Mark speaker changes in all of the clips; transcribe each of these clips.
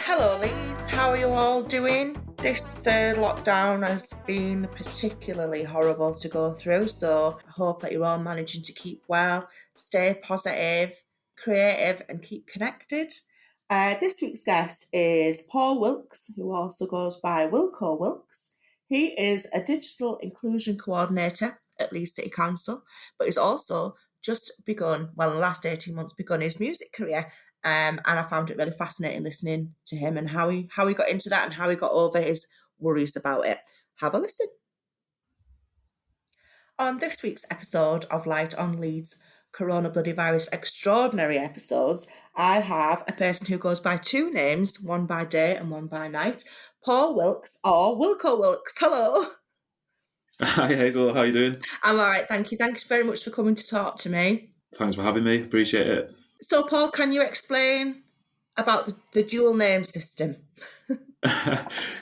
Speaker 1: Hello Leeds, how are you all doing? This third lockdown has been particularly horrible to go through, so I hope that you're all managing to keep well, stay positive, creative and keep connected. This week's guest is Paul Wilkes, who also goes by Wilko Wilkes. He is a Digital Inclusion Co-ordinator at Leeds City Council, but he's also just begun, well, in the last 18 months, begun his music career. And I found it really fascinating listening to him and how he got into that and how he got over his worries about it. Have a listen. On this week's episode of Light on Leeds Corona Bloody Virus Extraordinary Episodes, I have a person who goes by two names, one by day and one by night, Paul Wilkes or Wilko Wilkes. Hello.
Speaker 2: Hi Hazel, how are you doing?
Speaker 1: I'm all right, thank you. Thanks very much for coming to talk to me.
Speaker 2: Thanks for having me, appreciate it.
Speaker 1: So, Paul, can you explain about the dual name system?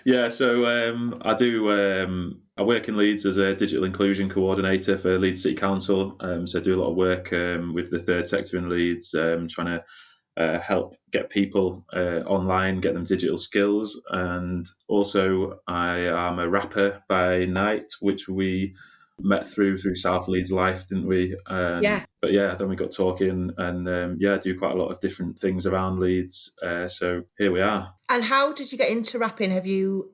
Speaker 2: Yeah, so I work in Leeds as a Digital Inclusion Co-ordinator for Leeds City Council. So I do a lot of work with the third sector in Leeds, trying to help get people online, get them digital skills. And also I am a rapper by night, which we met through South Leeds Life, didn't we?
Speaker 1: Yeah.
Speaker 2: But yeah, then we got talking and do quite a lot of different things around Leeds. So here we are.
Speaker 1: And how did you get into rapping? Have you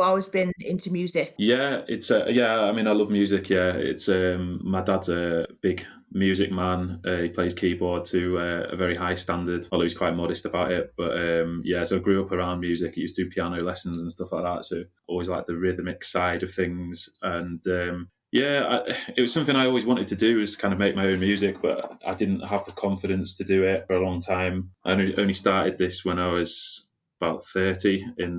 Speaker 1: always been into music?
Speaker 2: Yeah, it's I mean, I love music. Yeah, it's my dad's a big music man. He plays keyboard to a very high standard, although he's quite modest about it. But so I grew up around music. I used to do piano lessons and stuff like that. So always like the rhythmic side of things. And it was something I always wanted to do, is kind of make my own music, but I didn't have the confidence to do it for a long time. I only started this when I was about 30 in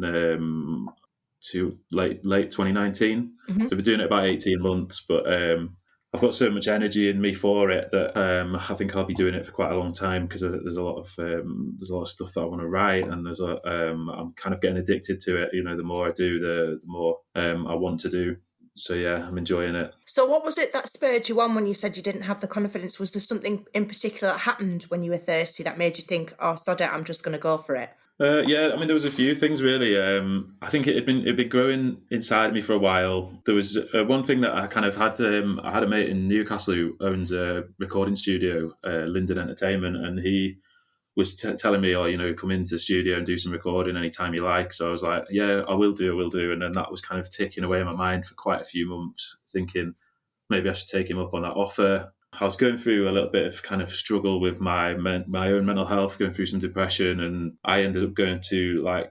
Speaker 2: late 2019.
Speaker 1: Mm-hmm.
Speaker 2: So I've been doing it about 18 months, but I've got so much energy in me for it that I think I'll be doing it for quite a long time, because there's a lot of stuff that I want to write, and I'm kind of getting addicted to it. You know, the more I do, the more I want to do. So yeah, I'm enjoying it.
Speaker 1: So what was it that spurred you on when you said you didn't have the confidence? Was there something in particular that happened when you were 30 that made you think, oh, sod it, I'm just going to go for it?
Speaker 2: I mean, there was a few things really. I think it'd been growing inside me for a while. There was one thing that I kind of had. I had a mate in Newcastle who owns a recording studio, Linden Entertainment, and he was telling me, come into the studio and do some recording anytime you like. So I was like, yeah, I will do. And then that was kind of ticking away in my mind for quite a few months, thinking maybe I should take him up on that offer. I was going through a little bit of kind of struggle with my own mental health, going through some depression, and I ended up going to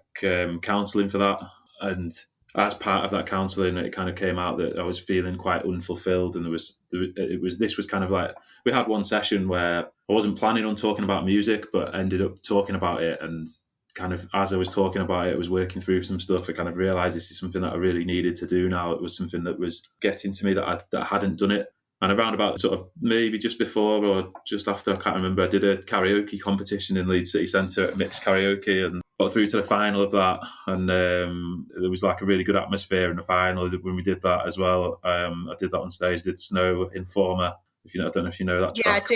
Speaker 2: counselling for that. And as part of that counselling, it kind of came out that I was feeling quite unfulfilled, and this was kind of like, we had one session where I wasn't planning on talking about music, but ended up talking about it, and kind of as I was talking about it, I was working through some stuff. I kind of realised this is something that I really needed to do now. It was something that was getting to me that I hadn't done it. And around about sort of maybe just before or just after, I can't remember, I did a karaoke competition in Leeds City Centre at Mixed Karaoke, and got through to the final of that. And there was like a really good atmosphere in the final when we did that as well. I did that on stage, did Snow Informer. I don't know if you know that track.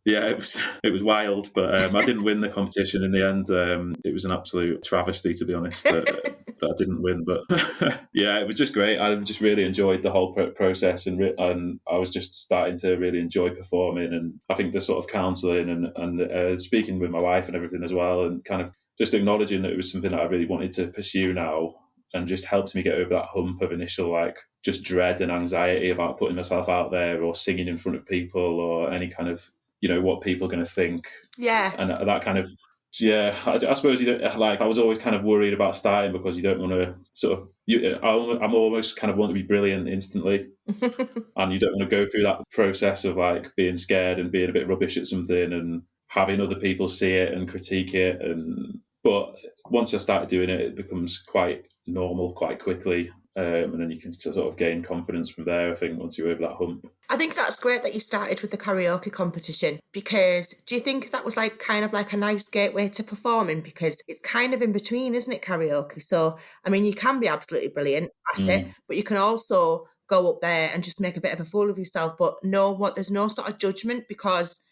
Speaker 1: Yeah, I do,
Speaker 2: it was wild, but I didn't win the competition in the end. It was an absolute travesty, to be honest, that I didn't win. But yeah, it was just great. I just really enjoyed the whole process, and I was just starting to really enjoy performing. And I think the sort of counselling and speaking with my wife and everything as well, and kind of just acknowledging that it was something that I really wanted to pursue now, and just helped me get over that hump of initial just dread and anxiety about putting myself out there or singing in front of people or any kind of, what people are going to think.
Speaker 1: Yeah.
Speaker 2: And that kind of, I suppose you don't, I was always kind of worried about starting, because you don't want to sort of, I'm almost kind of want to be brilliant instantly. And you don't want to go through that process of being scared and being a bit rubbish at something and having other people see it and critique it. But once I started doing it, it becomes quite normal quite quickly. And then you can sort of gain confidence from there, I think, once you're over that hump.
Speaker 1: I think that's great that you started with the karaoke competition, because do you think that was kind of a nice gateway to performing? Because it's kind of in between, isn't it, karaoke? So, I mean, you can be absolutely brilliant at it, but you can also go up there and just make a bit of a fool of yourself, but there's no sort of judgment, because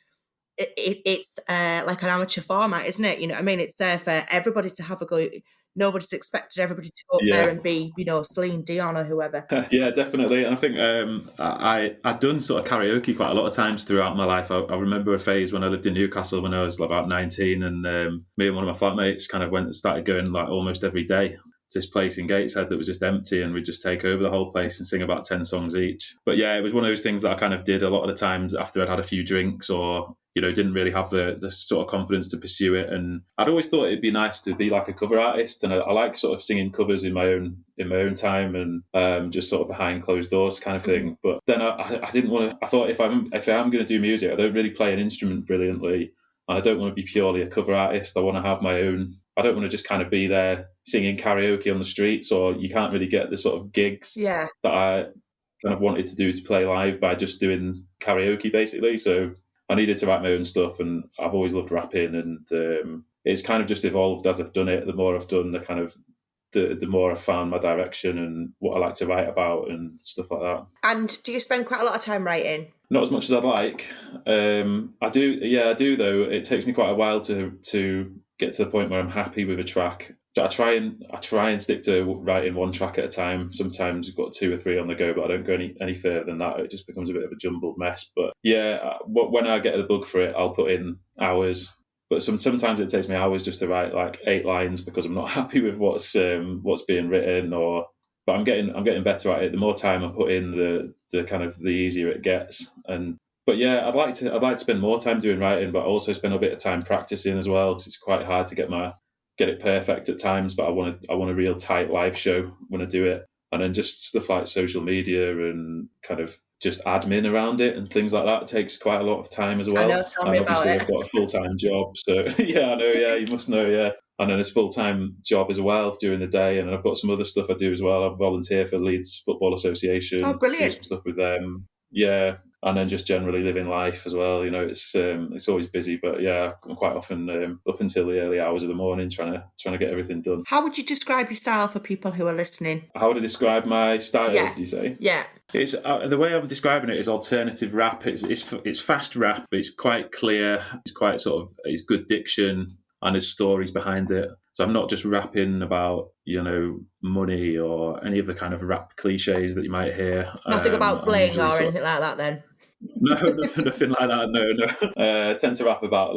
Speaker 1: it's like an amateur format, isn't it? You know what I mean? It's there for everybody to have a go. Nobody's expected everybody to go up there and be, Celine Dion or whoever.
Speaker 2: Yeah, definitely. And I think I'd done sort of karaoke quite a lot of times throughout my life. I remember a phase when I lived in Newcastle when I was about 19, and me and one of my flatmates kind of went and started going like almost every day to this place in Gateshead that was just empty, and we'd just take over the whole place and sing about 10 songs each. But yeah, it was one of those things that I kind of did a lot of the times after I'd had a few drinks, or didn't really have the sort of confidence to pursue it. And I'd always thought it'd be nice to be like a cover artist, and I like sort of singing covers in my own time, and just sort of behind closed doors kind of thing. But then I didn't want to. I thought if I'm going to do music, I don't really play an instrument brilliantly, and I don't want to be purely a cover artist. I want to have my own. I don't want to just kind of be there singing karaoke on the streets, or you can't really get the sort of gigs that I kind of wanted to do to play live by just doing karaoke basically. So I needed to write my own stuff, and I've always loved rapping, and it's kind of just evolved as I've done it. The more I've done, the more I've found my direction and what I like to write about and stuff like that.
Speaker 1: And do you spend quite a lot of time writing?
Speaker 2: Not as much as I'd like. I do though. It takes me quite a while to get to the point where I'm happy with a track. I try and stick to writing one track at a time. Sometimes I've got 2 or 3 on the go, but I don't go any further than that. It just becomes a bit of a jumbled mess. But yeah, when I get the bug for it, I'll put in hours. But sometimes it takes me hours just to write like 8 lines because I'm not happy with what's being written. But I'm getting better at it. The more time I put in, the kind of the easier it gets. But yeah, I'd like to spend more time doing writing, but also spend a bit of time practicing as well, because it's quite hard to get it perfect at times. But I want a real tight live show when I do it, and then just stuff like social media and kind of just admin around it and things like that takes quite a lot of time as well.
Speaker 1: I know, tell me about it.
Speaker 2: I've got a full-time job, so yeah, I know. Yeah, you must know. Yeah. And then there's full-time job as well during the day, and then I've got some other stuff I do as well. I volunteer for Leeds Football Association.
Speaker 1: Oh, brilliant!
Speaker 2: Do some stuff with them. Yeah, and then just generally living life as well. It's always busy, but yeah, I'm quite often up until the early hours of the morning trying to get everything done.
Speaker 1: How would you describe your style for people who are listening?
Speaker 2: How would I describe my style? Yeah. Do you say?
Speaker 1: Yeah.
Speaker 2: It's the way I'm describing it is alternative rap. It's fast rap, but it's quite clear. It's quite it's good diction, and there's stories behind it. So I'm not just rapping about, money or any of the kind of rap cliches that you might hear.
Speaker 1: Nothing about bling or anything like that then?
Speaker 2: No, nothing like that. No. I tend to rap about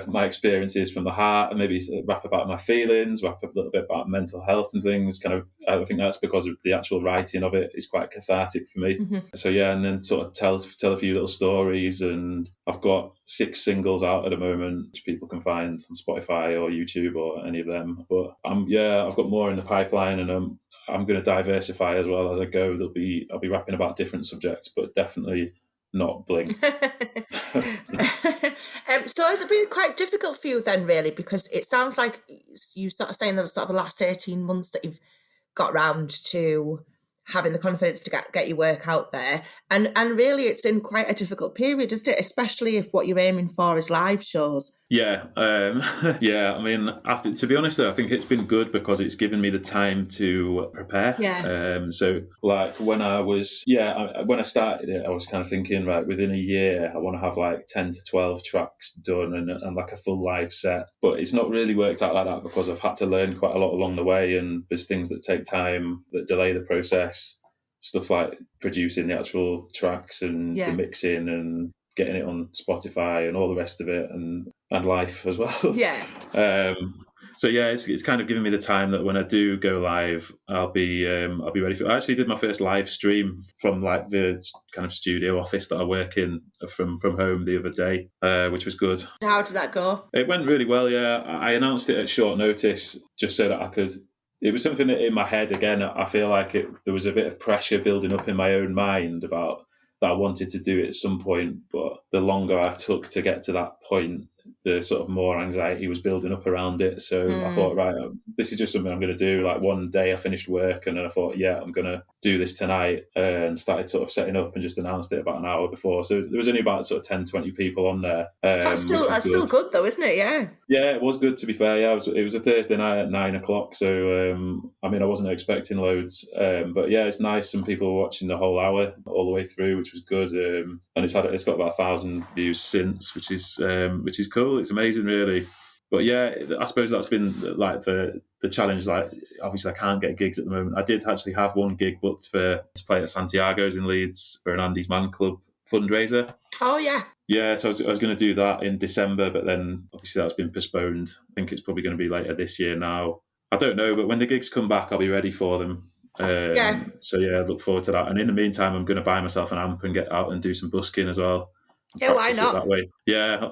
Speaker 2: my experiences from the heart, and maybe rap about my feelings, rap a little bit about mental health and things. I think that's because of the actual writing of it is quite cathartic for me. Mm-hmm. So yeah, and then sort of tell a few little stories, and I've got 6 singles out at the moment, which people can find on Spotify or YouTube or any of them. But I've got more in the pipeline, and I'm going to diversify as well as I go. I'll be rapping about different subjects, but definitely not bling.
Speaker 1: So has it been quite difficult for you then, really? Because it sounds like you sort of saying that it's sort of the last 18 months that you've got round to having the confidence to get your work out there. And really it's in quite a difficult period, isn't it? Especially if what you're aiming for is live shows.
Speaker 2: Yeah. Yeah. I mean, to be honest, though, I think it's been good because it's given me the time to prepare.
Speaker 1: Yeah.
Speaker 2: So like when I started it, I was kind of thinking, right, within a year, I want to have like 10 to 12 tracks done and like a full live set. But it's not really worked out like that because I've had to learn quite a lot along the way. And there's things that take time that delay the process. Stuff like producing the actual tracks and the mixing and getting it on Spotify and all the rest of it, and life as well.
Speaker 1: Yeah.
Speaker 2: So yeah, it's kind of giving me the time that when I do go live, I'll be ready for it. I actually did my first live stream from like the kind of studio office that I work in from home the other day, which was good.
Speaker 1: How did that go?
Speaker 2: It went really well. Yeah, I announced it at short notice just so that I could. It was something that in my head, again, I feel like there was a bit of pressure building up in my own mind about that I wanted to do it at some point. But the longer I took to get to that point, the sort of more anxiety was building up around it. So I thought, right, this is just something I'm going to do. Like one day I finished work and then I thought, yeah, I'm going to do this tonight, and started sort of setting up and just announced it about an hour before. So there was only about sort of 10, 20 people on there.
Speaker 1: That's still good though, isn't it? Yeah.
Speaker 2: Yeah, it was good, to be fair. Yeah, it was a Thursday night at 9:00. So, I mean, I wasn't expecting loads. But yeah, it's nice. Some people were watching the whole hour all the way through, which was good. And it's got about 1,000 views since, which is cool. It's amazing, really. But yeah, I suppose that's been like the challenge. Like, obviously, I can't get gigs at the moment. I did actually have one gig booked to play at Santiago's in Leeds for an Andy's Man Club fundraiser.
Speaker 1: Oh, yeah.
Speaker 2: Yeah, so I was going to do that in December, but then obviously that's been postponed. I think it's probably going to be later this year now. I don't know, but when the gigs come back, I'll be ready for them. So yeah, look forward to that. And in the meantime, I'm going to buy myself an amp and get out and do some busking as well.
Speaker 1: Yeah, why not?
Speaker 2: That way. Yeah,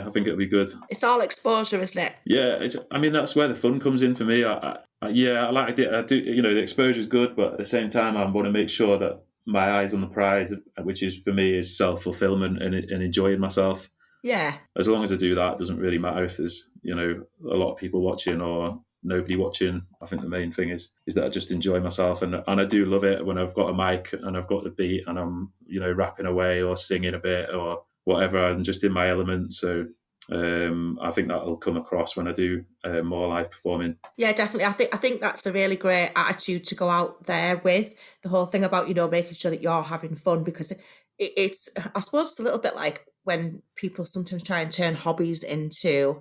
Speaker 2: I think it'll be good.
Speaker 1: It's all exposure, isn't it?
Speaker 2: Yeah, that's where the fun comes in for me. I like it. I do, the exposure is good, but at the same time, I want to make sure that my eyes on the prize, which is for me is self-fulfillment and enjoying myself.
Speaker 1: Yeah.
Speaker 2: As long as I do that, it doesn't really matter if there's, a lot of people watching or nobody watching. I think the main thing is that I just enjoy myself, and I do love it when I've got a mic and I've got the beat and I'm, rapping away or singing a bit or whatever. I'm just in my element. So I think that'll come across when I do more live performing.
Speaker 1: Yeah, definitely. I think that's a really great attitude to go out there with. The whole thing about, making sure that you're having fun, because it's, I suppose it's a little bit like when people sometimes try and turn hobbies into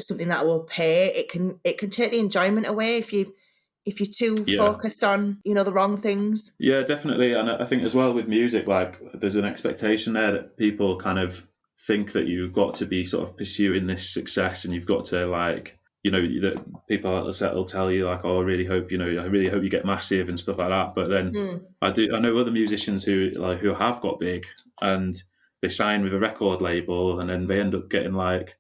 Speaker 1: something that will pay. It can take the enjoyment away if you're too focused on, the wrong things.
Speaker 2: Yeah, definitely. And I think as well with music, like there's an expectation there that people kind of think that you've got to be sort of pursuing this success and you've got to that people will tell you like, oh, I really hope you get massive and stuff like that. But then I know other musicians who have got big and they sign with a record label and then they end up getting like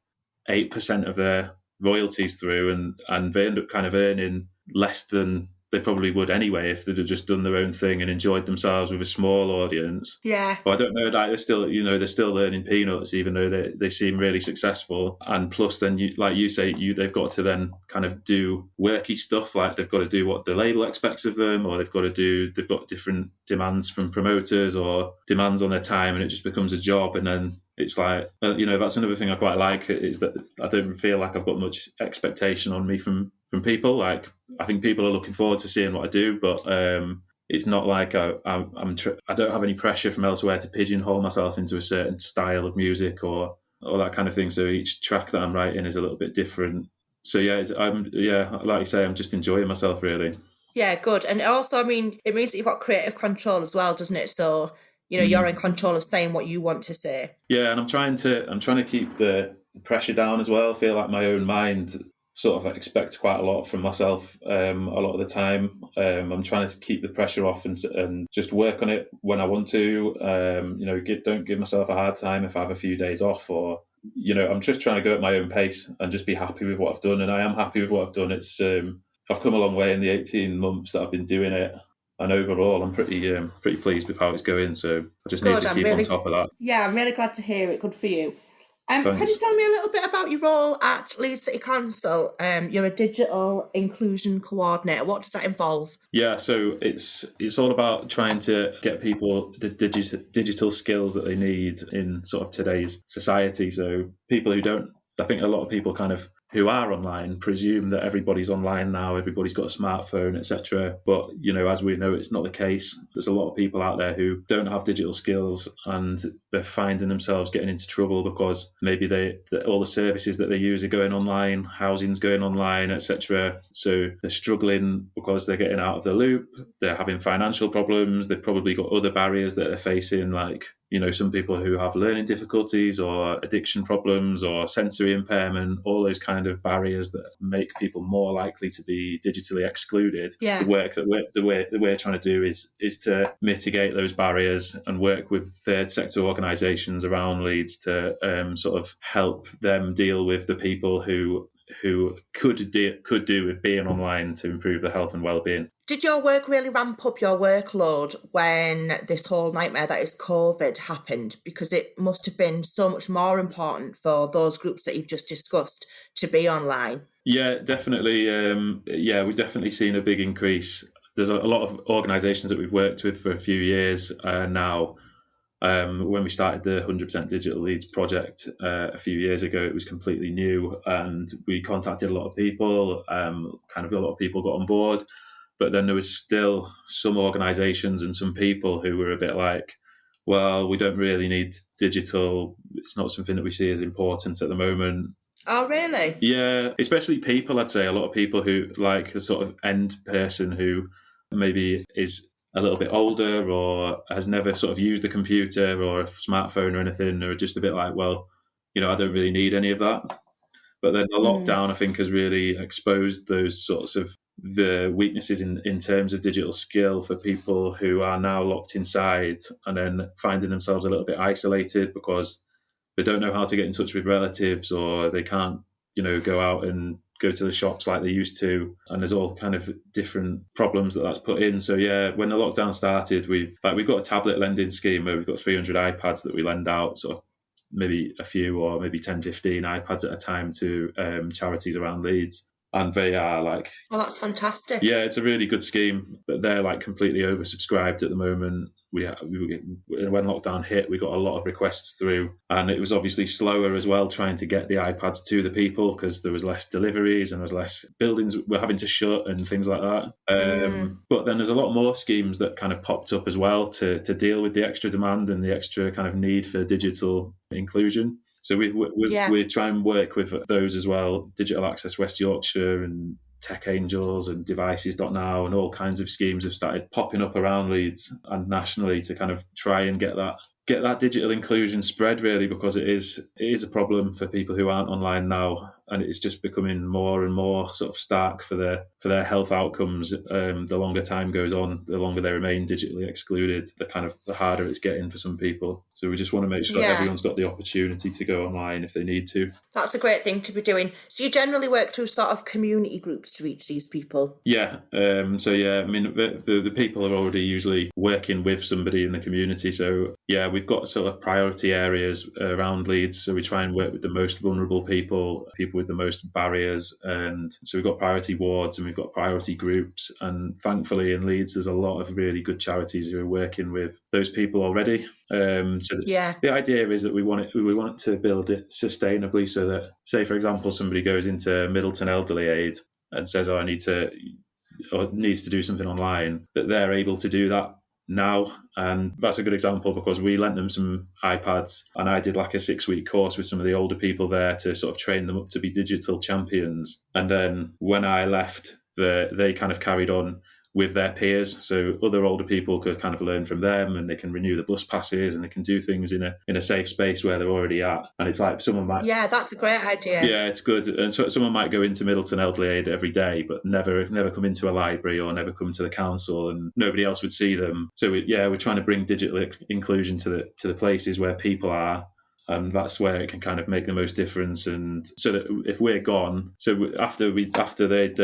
Speaker 2: 8% of their royalties through and they end up kind of earning less than they probably would anyway if they'd have just done their own thing and enjoyed themselves with a small audience.
Speaker 1: Yeah.
Speaker 2: But I don't know, like they're still earning peanuts even though they seem really successful. And plus then they've got to then kind of do worky stuff, like they've got to do what the label expects of them, or they've got different demands from promoters or demands on their time, and it just becomes a job. And then it's like, that's another thing I quite like, is that I don't feel like I've got much expectation on me from people. Like, I think people are looking forward to seeing what I do, but it's not like I don't have any pressure from elsewhere to pigeonhole myself into a certain style of music or that kind of thing. So each track that I'm writing is a little bit different. So like you say, I'm just enjoying myself, really.
Speaker 1: Yeah, good. And also, I mean, it means that you've got creative control as well, doesn't it? So you're in control of saying what you want to say. Yeah,
Speaker 2: and I'm trying to keep the pressure down as well. I feel like my own mind sort of expect quite a lot from myself a lot of the time. I'm trying to keep the pressure off and just work on it when I want to. Don't give myself a hard time if I have a few days off, or I'm just trying to go at my own pace and just be happy with what I've done. And I am happy with what I've done. It's I've come a long way in the 18 months that I've been doing it. And overall, I'm pretty pleased with how it's going. So I just need to keep on top of that.
Speaker 1: Yeah, I'm really glad to hear it. Good for you. Can you tell me a little bit about your role at Leeds City Council? You're a Digital Inclusion Co-ordinator. What does that involve?
Speaker 2: Yeah, so it's all about trying to get people the digital skills that they need in sort of today's society. So people who don't, I think a lot of people kind of who are online presume that everybody's online now, everybody's got a smartphone, etc. But, as we know, it's not the case. There's a lot of people out there who don't have digital skills and they're finding themselves getting into trouble because maybe all the services that they use are going online, housing's going online, etc. So they're struggling because they're getting out of the loop, they're having financial problems, they've probably got other barriers that they're facing, like, some people who have learning difficulties or addiction problems or sensory impairment, all those kind of barriers that make people more likely to be digitally excluded.
Speaker 1: Yeah.
Speaker 2: The work that we're trying to do is to mitigate those barriers and work with third sector organisations around Leeds to sort of help them deal with the people who who could do with being online to improve their health and well-being.
Speaker 1: Did your work really ramp up your workload when this whole nightmare that is COVID happened? Because it must have been so much more important for those groups that you've just discussed to be online.
Speaker 2: Yeah, definitely. We've definitely seen a big increase. There's a lot of organisations that we've worked with for a few years now. When we started the 100% Digital Leeds project a few years ago, it was completely new, and we contacted a lot of people. A lot of people got on board, but then there was still some organisations and some people who were a bit like, well, we don't really need digital. It's not something that we see as important at the moment.
Speaker 1: Oh, really?
Speaker 2: Yeah, especially people, I'd say a lot of people who like the sort of end person who maybe is a little bit older or has never sort of used a computer or a smartphone or anything, or just a bit like, well, I don't really need any of that. But then the lockdown, I think, has really exposed those sorts of the weaknesses in terms of digital skill for people who are now locked inside and then finding themselves a little bit isolated because they don't know how to get in touch with relatives, or they can't, go out and go to the shops like they used to. And there's all kind of different problems that's put in. So yeah, when the lockdown started, we've got a tablet lending scheme where we've got 300 iPads that we lend out, sort of maybe a few or maybe 10, 15 iPads at a time to charities around Leeds. And they are like...
Speaker 1: Oh, that's fantastic.
Speaker 2: Yeah, it's a really good scheme, but they're like completely oversubscribed at the moment. When lockdown hit, we got a lot of requests through, and it was obviously slower as well trying to get the iPads to the people because there was less deliveries and there was less buildings were having to shut and things like that. But then there's a lot more schemes that kind of popped up as well to deal with the extra demand and the extra kind of need for digital inclusion. So we try and work with those as well, Digital Access West Yorkshire and Tech Angels and Devices.now, and all kinds of schemes have started popping up around Leeds and nationally to kind of try and get that digital inclusion spread, really, because it is a problem for people who aren't online now, and it's just becoming more and more sort of stark for their health outcomes. The longer time goes on, the longer they remain digitally excluded, the harder it's getting for some people. So we just want to make sure everyone's got the opportunity to go online if they need to.
Speaker 1: That's a great thing to be doing. So you generally work through sort of community groups to reach these people?
Speaker 2: Yeah. The people are already usually working with somebody in the community. So yeah, we've got sort of priority areas around Leeds. So we try and work with the most vulnerable people with the most barriers. And so we've got priority wards and we've got priority groups. And thankfully in Leeds, there's a lot of really good charities who are working with those people already. The idea is that we want to build it sustainably so that, say, for example, somebody goes into Middleton Elderly Aid and says, I need to, or needs to do something online, that they're able to do that now. And that's a good example because we lent them some iPads and I did like a 6-week course with some of the older people there to sort of train them up to be digital champions. And then when I left, they kind of carried on with their peers, so other older people could kind of learn from them, and they can renew the bus passes, and they can do things in a safe space where they're already at. And it's like someone might...
Speaker 1: Yeah, that's a great idea.
Speaker 2: Yeah, it's good. And so someone might go into Middleton Elderly Aid every day, but never come into a library or never come to the council, and nobody else would see them. So we're trying to bring digital inclusion to the places where people are. And that's where it can kind of make the most difference. And so that if we're gone, so after they'd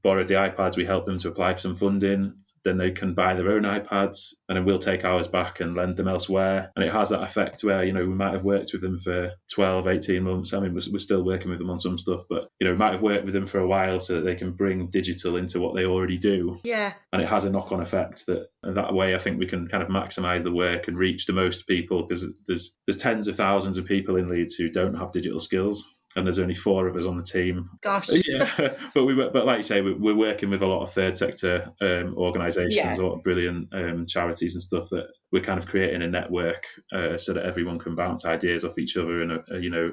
Speaker 2: borrowed the iPads, we helped them to apply for some funding. Then they can buy their own iPads, and then we'll take ours back and lend them elsewhere. And it has that effect where, we might have worked with them for 12, 18 months. I mean, we're still working with them on some stuff, but, we might have worked with them for a while so that they can bring digital into what they already do.
Speaker 1: Yeah.
Speaker 2: And it has a knock-on effect that way I think we can kind of maximise the work and reach the most people, because there's tens of thousands of people in Leeds who don't have digital skills. And there's only 4 of us on the team.
Speaker 1: Gosh.
Speaker 2: Yeah, but like you say, we're working with a lot of third sector organisations, a lot of brilliant charities and stuff, that we're kind of creating a network so that everyone can bounce ideas off each other and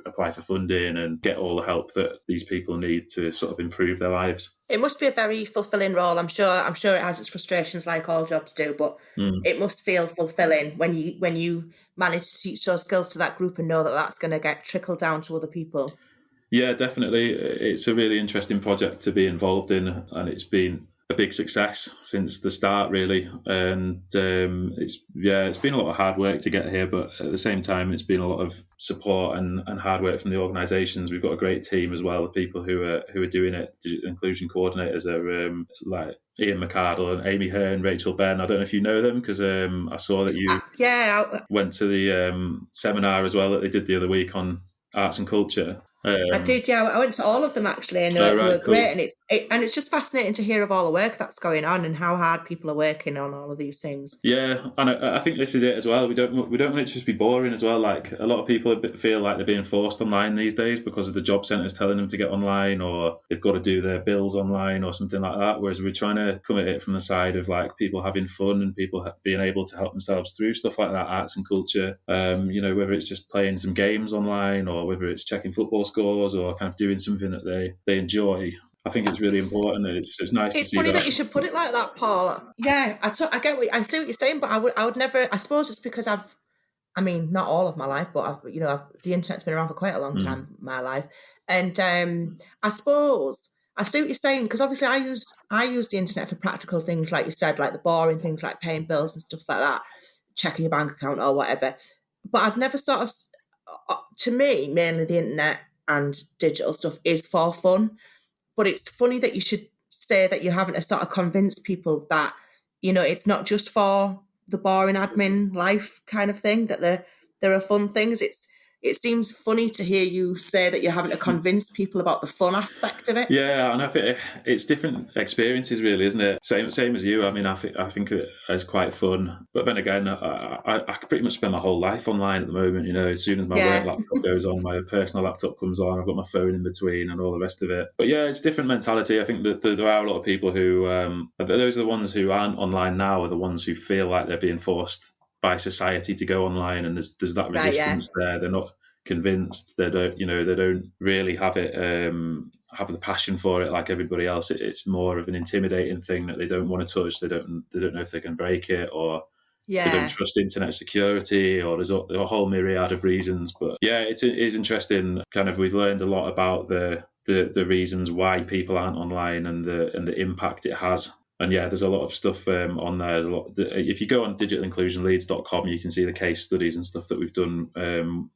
Speaker 2: apply for funding and get all the help that these people need to sort of improve their lives.
Speaker 1: It must be a very fulfilling role. I'm sure it has its frustrations like all jobs do, but it must feel fulfilling when you manage to teach those skills to that group and know that that's going to get trickled down to other people.
Speaker 2: Yeah, definitely. It's a really interesting project to be involved in, and it's been a big success since the start, really. And it's been a lot of hard work to get here, but at the same time, it's been a lot of support and hard work from the organisations. We've got a great team as well. The people who are doing it, Digital Inclusion Co-ordinators, are like Ian McCardle and Amy Hearn, Rachel Ben. I don't know if you know them, because I saw that you went to the seminar as well that they did the other week on arts and culture.
Speaker 1: I did, yeah. I went to all of them actually, and they were great. And it's just fascinating to hear of all the work that's going on and how hard people are working on all of these things.
Speaker 2: Yeah, and I think this is it as well. We don't want it to just be boring as well. Like, a lot of people feel like they're being forced online these days because of the job centres telling them to get online, or they've got to do their bills online or something like that. Whereas we're trying to come at it from the side of like people having fun and people being able to help themselves through stuff like that, arts and culture. Whether it's just playing some games online or whether it's checking football scores or kind of doing something that they enjoy. I think it's really important. It's nice to see that.
Speaker 1: It's funny that you should put it like that, Paul. Yeah, I see what you're saying, but I would never. I suppose it's because not all of my life, but the internet's been around for quite a long time in my life, and I suppose I see what you're saying, because obviously I use the internet for practical things, like you said, like the boring things like paying bills and stuff like that, checking your bank account or whatever. But I'd never sort of. To me, mainly the internet and digital stuff is for fun. But it's funny that you should say that you're having to sort of convince people that, it's not just for the boring admin life kind of thing, that there are fun things. It seems funny to hear you say that you're having to convince people about the fun aspect of it.
Speaker 2: Yeah, and I think it's different experiences, really, isn't it? Same as you. I mean, I think it is quite fun. But then again, I pretty much spend my whole life online at the moment. As soon as my work laptop goes on, my personal laptop comes on. I've got my phone in between and all the rest of it. But yeah, it's different mentality. I think that there are a lot of people who, those are the ones who aren't online now, are the ones who feel like they're being forced by society to go online, and there's that resistance there. They're not convinced. They don't really have it have the passion for it like everybody else. It's more of an intimidating thing that they don't want to touch. They don't know if they can break it, or they don't trust internet security, or there's a whole myriad of reasons. But yeah, it is interesting. Kind of, we've learned a lot about the reasons why people aren't online and the impact it has. And yeah, there's a lot of stuff on there. If you go on digitalinclusionleeds.com, you can see the case studies and stuff that we've done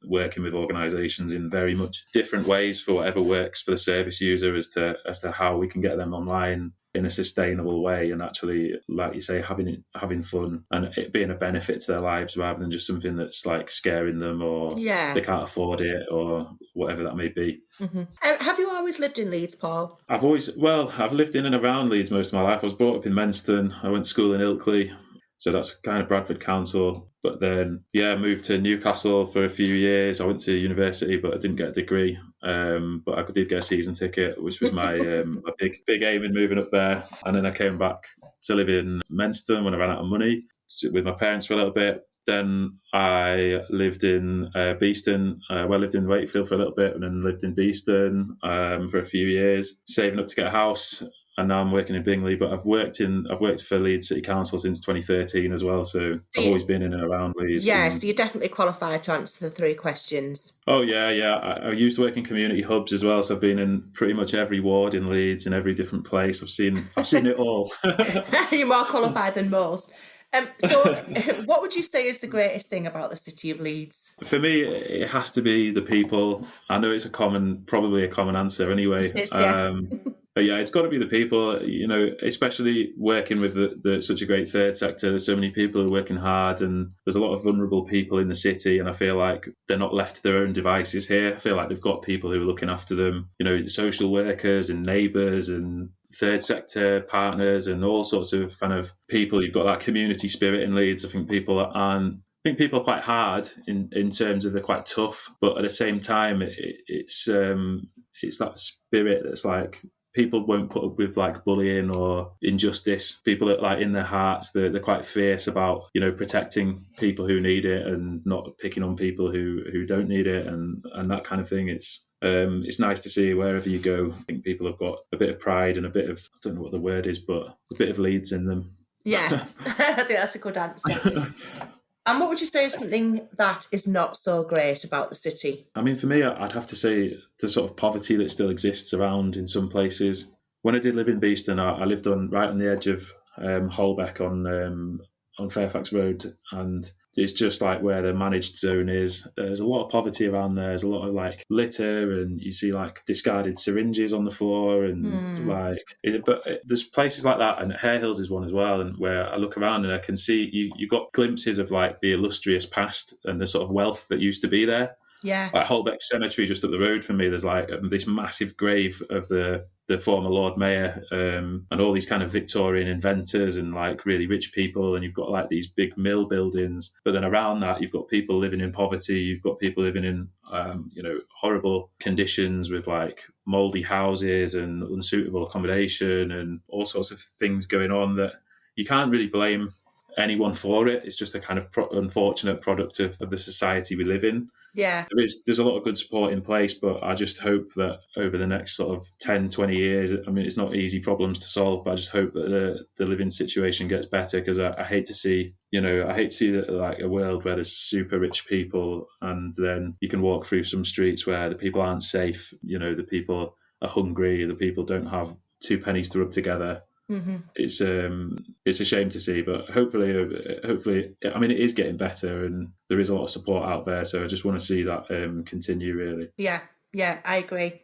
Speaker 2: working with organisations in very much different ways for whatever works for the service user as to how we can get them online in a sustainable way, and actually, like you say, having fun and it being a benefit to their lives rather than just something that's like scaring them, or they can't afford it, or whatever that may be.
Speaker 1: Mm-hmm. Have you always lived in Leeds, Paul?
Speaker 2: I've lived in and around Leeds most of my life. I was brought up in Menston. I went to school in Ilkley, so that's kind of Bradford Council. But then, moved to Newcastle for a few years. I went to university, but I didn't get a degree. But I did get a season ticket, which was my my big aim in moving up there. And then I came back to live in Menston when I ran out of money, with my parents for a little bit. Then I lived in Beeston. I lived in Wakefield for a little bit, and then lived in Beeston for a few years, saving up to get a house. And now I'm working in Bingley, but I've worked for Leeds City Council since 2013 as well. So I've always been in and around Leeds.
Speaker 1: Yeah, so you're definitely qualified to answer the 3 questions.
Speaker 2: Oh yeah. I used to work in community hubs as well, so I've been in pretty much every ward in Leeds, in every different place. I've seen it all.
Speaker 1: You're more qualified than most. So what would you say is the greatest thing about the city of Leeds?
Speaker 2: For me, it has to be the people. I know it's probably a common answer anyway.
Speaker 1: It is, yeah.
Speaker 2: But yeah, it's got to be the people, especially working with such a great third sector. There's so many people who are working hard, and there's a lot of vulnerable people in the city, and I feel like they're not left to their own devices here. I feel like they've got people who are looking after them, social workers and neighbours and third sector partners and all sorts of kind of people. You've got that community spirit in Leeds. I think people are quite hard in terms of they're quite tough, but at the same time, it's that spirit that's like, people won't put up with like bullying or injustice. People are like, in their hearts, they're quite fierce about protecting people who need it and not picking on people who don't need it, and that kind of thing. It's nice to see wherever you go. I think people have got a bit of pride and a bit of, I don't know what the word is, but a bit of Leeds in them.
Speaker 1: Yeah, I think that's a good answer. And what would you say is something that is not so great about the city?
Speaker 2: I mean, for me, I'd have to say the sort of poverty that still exists around in some places. when I did live in Beeston, I lived right on the edge of Holbeck on Fairfax Road, and it's just like where the managed zone is. There's a lot of poverty around there. There's a lot of like litter, and you see like discarded syringes on the floor, and there's places like that, and Hare Hills is one as well. And where I look around and I can see you got glimpses of like the illustrious past and the sort of wealth that used to be there.
Speaker 1: Yeah.
Speaker 2: Like Holbeck Cemetery, just up the road from me, there's like this massive grave of the former Lord Mayor, and all these kind of Victorian inventors and like really rich people. And you've got like these big mill buildings, but then around that, you've got people living in poverty. You've got people living in, horrible conditions with like mouldy houses and unsuitable accommodation and all sorts of things going on that you can't really blame anyone for it. It's just a kind of unfortunate product of the society we live in.
Speaker 1: Yeah.
Speaker 2: There's a lot of good support in place, but I just hope that over the next sort of 10, 20 years, I mean, it's not easy problems to solve, but I just hope that the living situation gets better, because I hate to see, that like a world where there's super rich people and then you can walk through some streets where the people aren't safe, the people are hungry, the people don't have 2 pennies to rub together.
Speaker 1: Mm-hmm.
Speaker 2: It's a shame to see, but hopefully, I mean, it is getting better, and there is a lot of support out there. So I just want to see that continue, really.
Speaker 1: Yeah, I agree.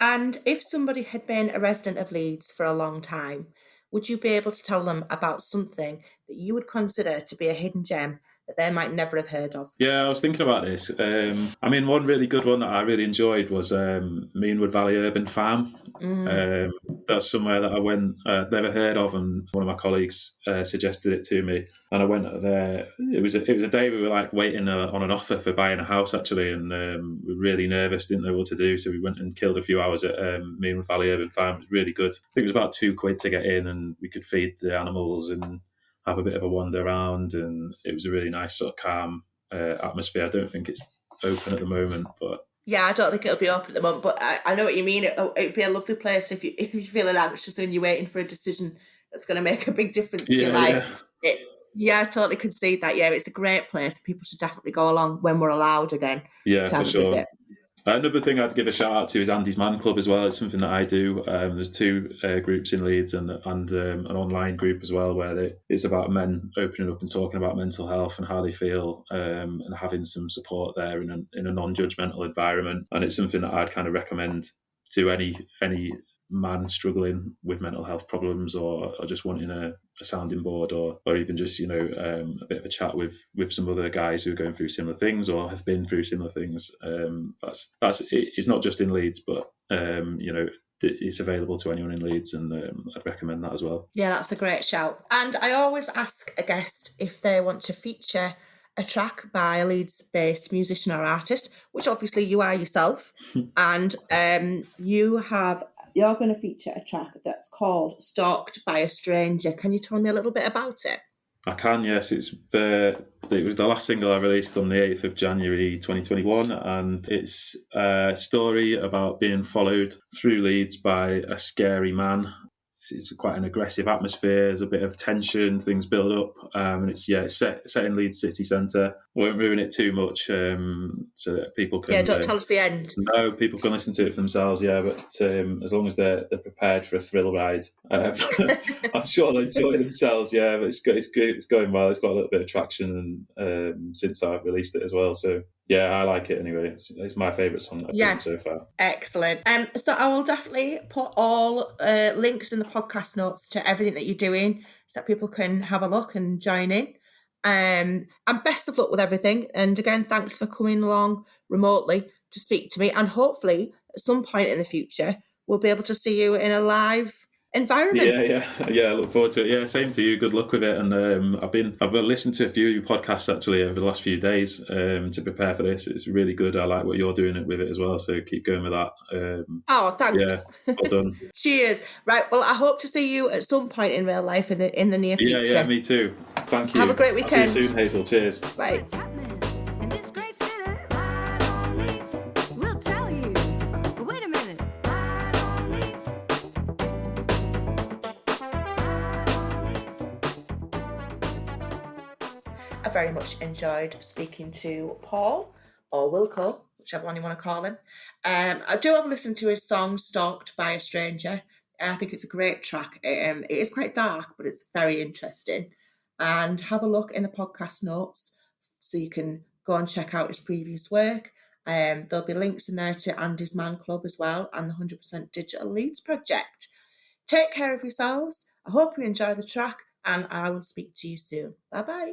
Speaker 1: And if somebody had been a resident of Leeds for a long time, would you be able to tell them about something that you would consider to be a hidden gem that they might never have heard of?
Speaker 2: Yeah, I was thinking about this. I mean, one really good one that I really enjoyed was Meanwood Valley Urban Farm. That's somewhere that I went, never heard of, and one of my colleagues suggested it to me, and I went there. It was a day we were like waiting on an offer for buying a house, actually, and we were really nervous, didn't know what to do, so we went and killed a few hours at Meanwood Valley Urban Farm. It was really good. I think it was about £2 to get in, and we could feed the animals and have a bit of a wander around, and it was a really nice sort of calm atmosphere. I don't think it's open at the moment, but
Speaker 1: yeah, I don't think it'll be open at the moment, but I know what you mean. It'd be a lovely place if you're feeling anxious and you're waiting for a decision that's going to make a big difference to your life. Yeah, I totally could see that. Yeah, it's a great place. People should definitely go along when we're allowed again.
Speaker 2: Yeah, for sure. Visit. Another thing I'd give a shout out to is Andy's Man Club as well. It's something that I do. There's 2 groups in Leeds and an online group as well, where it's about men opening up and talking about mental health and how they feel, and having some support there in a non-judgmental environment. And it's something that I'd kind of recommend to any man struggling with mental health problems, or just wanting a sounding board, or even just a bit of a chat with some other guys who are going through similar things or have been through similar things. It's not just in Leeds, but it's available to anyone in Leeds, and I'd recommend that as well.
Speaker 1: Yeah, that's a great shout. And I always ask a guest if they want to feature a track by a Leeds-based musician or artist, which obviously you are yourself, and you're going to feature a track that's called Stalked by a Stranger. Can you tell me a little bit about it?
Speaker 2: I can, yes. It was the last single I released on the 8th of January 2021, and it's a story about being followed through Leeds by a scary man. It's quite an aggressive atmosphere. There's a bit of tension. Things build up, and it's set in Leeds city centre. I won't ruin it too much, so that people can.
Speaker 1: Yeah, don't tell us the end.
Speaker 2: No, people can listen to it for themselves. Yeah, but as long as they're prepared for a thrill ride, I'm sure they'll enjoy themselves. Yeah, but it's good. It's going well. It's got a little bit of traction, and since I've released it as well. So yeah, I like it anyway. It's my favourite song I've done so far.
Speaker 1: Excellent. So I will definitely put all links in the podcast notes to everything that you're doing, so that people can have a look and join in. And best of luck with everything. And again, thanks for coming along remotely to speak to me. And hopefully, at some point in the future, we'll be able to see you in a live environment.
Speaker 2: Yeah. I look forward to it. Yeah, same to you. Good luck with it. And I've listened to a few of your podcasts actually over the last few days to prepare for this. It's really good. I like what you're doing with it as well. So keep going with that.
Speaker 1: Thanks.
Speaker 2: Yeah, well done.
Speaker 1: Cheers. Right. Well, I hope to see you at some point in real life in the near future.
Speaker 2: Yeah, me too. Thank you.
Speaker 1: Have a great weekend.
Speaker 2: I'll see you soon, Hazel. Cheers.
Speaker 1: Bye. I very much enjoyed speaking to Paul, or Wilko, whichever one you want to call him. I do have listened to his song Stalked by a Stranger. I think it's a great track. It is quite dark, but it's very interesting. And have a look in the podcast notes so you can go and check out his previous work. There'll be links in there to Andy's Man Club as well and the 100% Digital Leeds project. Take care of yourselves. I hope you enjoy the track, and I will speak to you soon. Bye-bye.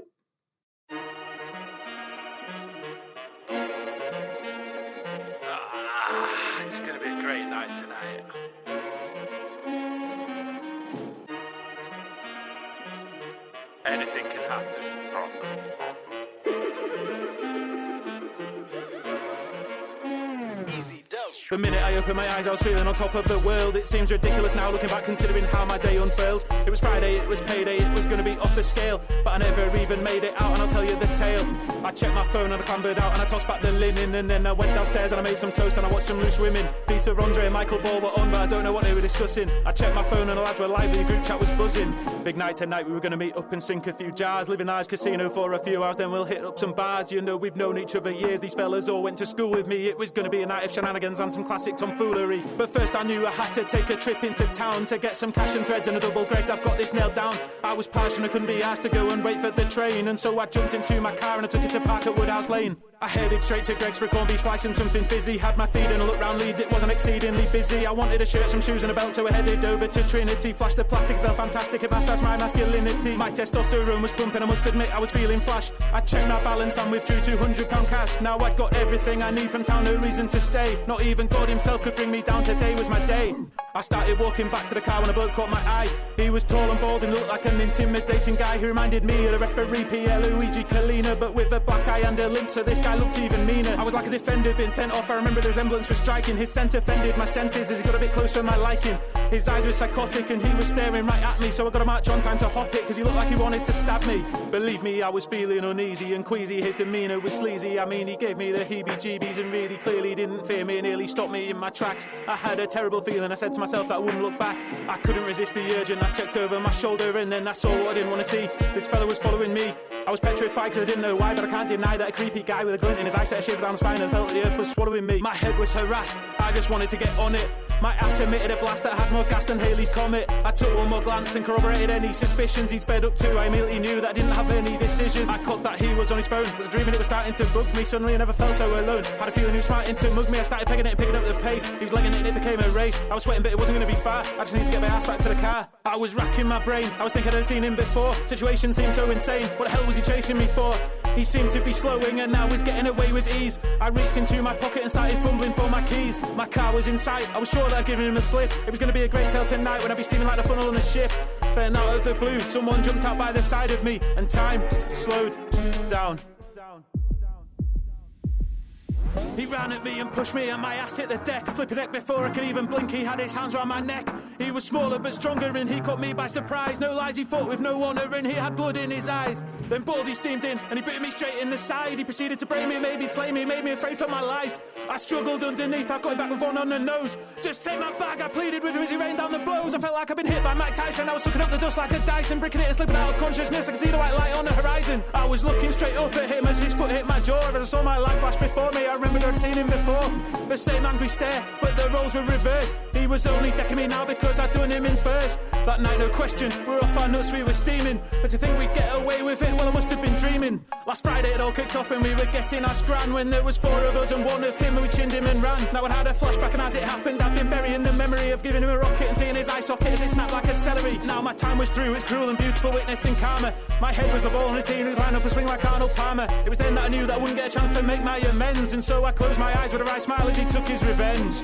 Speaker 3: It's going to be a great night tonight. Anything can happen. The minute I opened my eyes, I was feeling on top of the world. It seems ridiculous now looking back, considering how my day unfurled. It was Friday, it was payday, it was going to be off the scale, but I never even made it out, and I'll tell you the tale. I checked my phone and I clambered out and I tossed back the linen, and then I went downstairs and I made some toast and I watched some loose women. Peter, Andre and Michael Ball were on, but I don't know what they were discussing. I checked my phone and the lads were lively, the group chat was buzzing. Big night tonight, we were going to meet up and sink a few jars, living lives casino for a few hours, then we'll hit up some bars. You know we've known each other years, these fellas all went to school with me. It was going to be a night of shenanigans and some classic tomfoolery. But first I knew I had to take a trip into town to get some cash and threads and a double Greg's. I've got this nailed down. I was passionate, couldn't be asked to go and wait for the train, and so I jumped into my car and I took it to park at Woodhouse Lane. I headed straight to Greg's for a corned beef slice and something fizzy. Had my feed and a look round Leeds, it wasn't exceedingly busy. I wanted a shirt, some shoes and a belt, so I headed over to Trinity. Flashed the plastic, felt fantastic, it massaged my masculinity. My testosterone was pumping, I must admit I was feeling flash. I checked my balance and withdrew £200 cash. Now I'd got everything I need from town, no reason to stay. Not even God himself could bring me down, today was my day. I started walking back to the car when a bloke caught my eye. He was tall and bald and looked like an intimidating guy who reminded me of the referee Pierluigi Collina, but with a black eye and a limp, so this guy looked even meaner. I was like a defender being sent off, I remember the resemblance was striking. His scent offended my senses as he got a bit close to my liking. His eyes were psychotic and he was staring right at me, so I got to march on time to hop it, cause he looked like he wanted to stab me. Believe me, I was feeling uneasy and queasy, his demeanour was sleazy. I mean, he gave me the heebie-jeebies and really clearly didn't fear me and nearly stopped me in my tracks. I had a terrible feeling, I said to myself that I wouldn't look back. I couldn't resist the urge and I checked over my shoulder, and then I saw what I didn't want to see. This fella was following me. I was petrified cause I didn't know why, but I can't deny that a creepy guy with a glint in his eye set a shiver down my spine and felt that the earth was swallowing me. My head was harassed, I just wanted to get on it. My ass emitted a blast that had more gas than Halley's Comet. I took one more glance and corroborated any suspicions he'd sped up to. I immediately knew that I didn't have any decisions. I caught that he was on his phone, was dreaming it was starting to bug me. Suddenly I never felt so alone, had a feeling he was starting to mug me. I started pegging it and picking up the pace. He was legging it and it became a race. I was sweating but it wasn't going to be far, I just needed to get my ass back to the car. I was racking my brain, I was thinking I'd seen him before. Situation seemed so insane, what the hell was he chasing me for? He seemed to be slowing and now he's getting away with ease. I reached into my pocket and started fumbling for my keys. My car was in sight, I was sure that I'd given him a slip. It was going to be a great tale tonight when I'd be steaming like the funnel on a ship. Then out of the blue, someone jumped out by the side of me and time slowed down. He ran at me and pushed me and my ass hit the deck. Flipping neck before I could even blink, he had his hands around my neck. He was smaller but stronger and he caught me by surprise. No lies, he fought with no honour and he had blood in his eyes. Then Baldy steamed in and he bit me straight in the side. He proceeded to break me, maybe slay me, made me afraid for my life. I struggled underneath, I got him back with one on the nose. Just take my bag, I pleaded with him as he rained down the blows. I felt like I'd been hit by Mike Tyson, I was sucking up the dust like a Dyson, bricking it and slipping out of consciousness. I could see the white light on the horizon. I was looking straight up at him as his foot hit my jaw. As I saw my life flash before me, I remembered I'd seen him before. The same angry stare, but the roles were reversed. He was only decking me now because I'd done him in first. That night, no question, we're off our nuts, we were steaming. But to think we'd get away with it, well, I must have been dreaming. Last Friday it all kicked off and we were getting our scran when there was 4 of us and one of him and we chinned him and ran. Now I'd had a flashback and as it happened I'd been burying the memory of giving him a rocket and seeing his eye socket as it snapped like a celery. Now my time was through, it's cruel and beautiful witnessing karma. My head was the ball on a team who's lined up a swing like Arnold Palmer. It was then that I knew that I wouldn't get a chance to make my amends, and so I closed my eyes with a wry smile as he took his revenge.